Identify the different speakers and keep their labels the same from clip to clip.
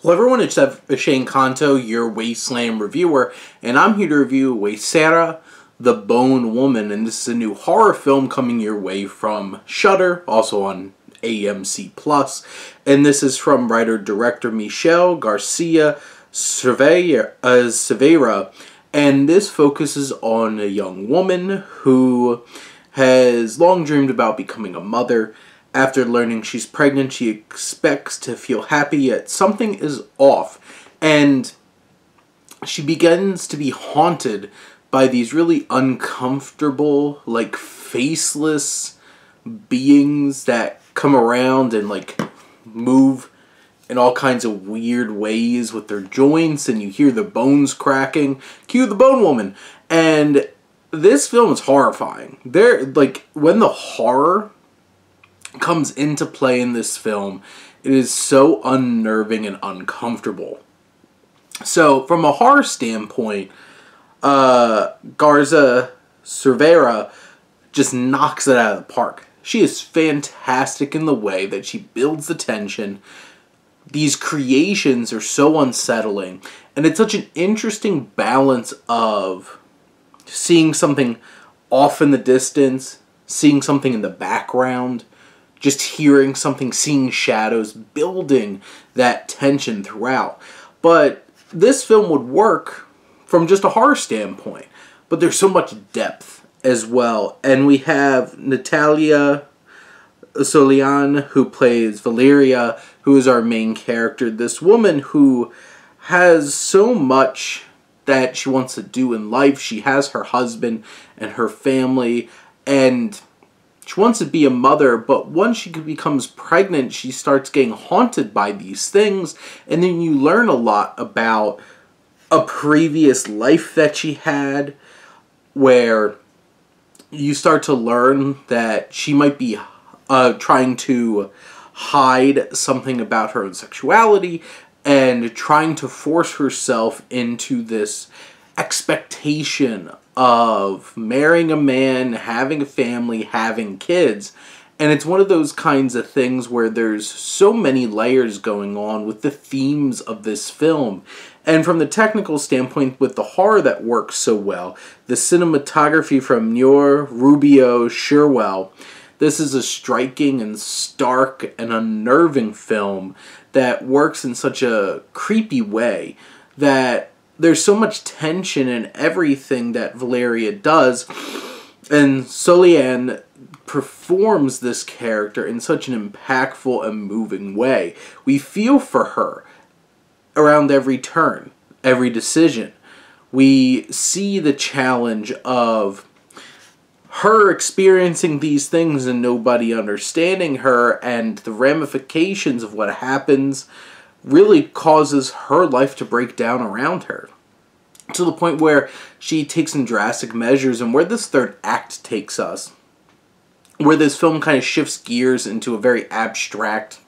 Speaker 1: Hello everyone, it's Shane Kanto, your Wasteland reviewer, and I'm here to review Huesera, the Bone Woman, and this is a new horror film coming your way from Shudder, also on AMC+, and this is from writer-director Michel Garcia Cervera, and this focuses on a young woman who has long dreamed about becoming a mother. After learning she's pregnant, she expects to feel happy, yet something is off, and she begins to be haunted by these really uncomfortable, like, faceless beings that come around and, like, move in all kinds of weird ways with their joints, and you hear the bones cracking. Cue the Bone Woman. And this film is horrifying. When the horror comes into play in this film, it is so unnerving and uncomfortable. So, from a horror standpoint, Garza Cervera just knocks it out of the park. She is fantastic in the way that she builds the tension. These creations are so unsettling, and it's such an interesting balance of seeing something off in the distance, seeing something in the background, just hearing something, seeing shadows, building that tension throughout. But this film would work from just a horror standpoint. But there's so much depth as well. And we have Natalia Solian, who plays Valeria, who is our main character. This woman who has so much that she wants to do in life. She has her husband and her family, and she wants to be a mother, but once she becomes pregnant, she starts getting haunted by these things, and then you learn a lot about a previous life that she had, where you start to learn that she might be trying to hide something about her own sexuality, and trying to force herself into this expectation of marrying a man, having a family, having kids. And it's one of those kinds of things where there's so many layers going on with the themes of this film. And from the technical standpoint, with the horror that works so well, the cinematography from Noor Rubio Sherwell, this is a striking and stark and unnerving film that works in such a creepy way that there's so much tension in everything that Valeria does, and Solian performs this character in such an impactful and moving way. We feel for her around every turn, every decision. We see the challenge of her experiencing these things and nobody understanding her, and the ramifications of what happens really causes her life to break down around her, to the point where she takes some drastic measures. And where this third act takes us, where this film kind of shifts gears into a very abstract,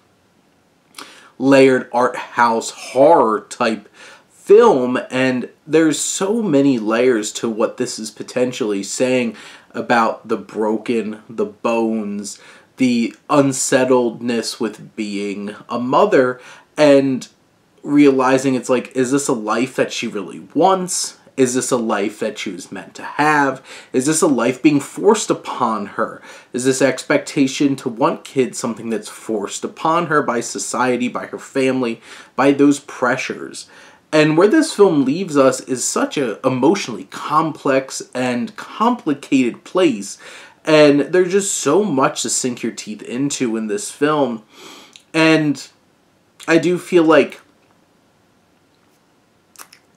Speaker 1: layered art house horror type film, and there's so many layers to what this is potentially saying about the broken, the bones, the unsettledness with being a mother, and realizing it's like, is this a life that she really wants? Is this a life that she was meant to have? Is this a life being forced upon her? Is this expectation to want kids something that's forced upon her by society, by her family, by those pressures? And where this film leaves us is such an emotionally complex and complicated place. And there's just so much to sink your teeth into in this film. And I do feel like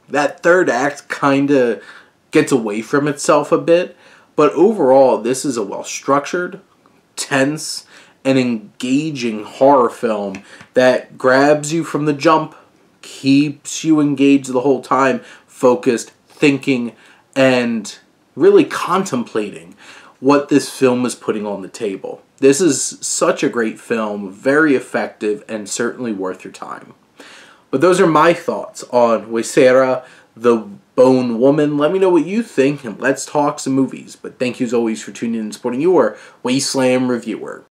Speaker 1: that third act kind of gets away from itself a bit. But overall, this is a well-structured, tense, and engaging horror film that grabs you from the jump, keeps you engaged the whole time, focused, thinking, and really contemplating what this film is putting on the table. This is such a great film, very effective, and certainly worth your time. But those are my thoughts on Huesera, the Bone Woman. Let me know what you think, and let's talk some movies. But thank you as always for tuning in and supporting your Wasteland reviewer.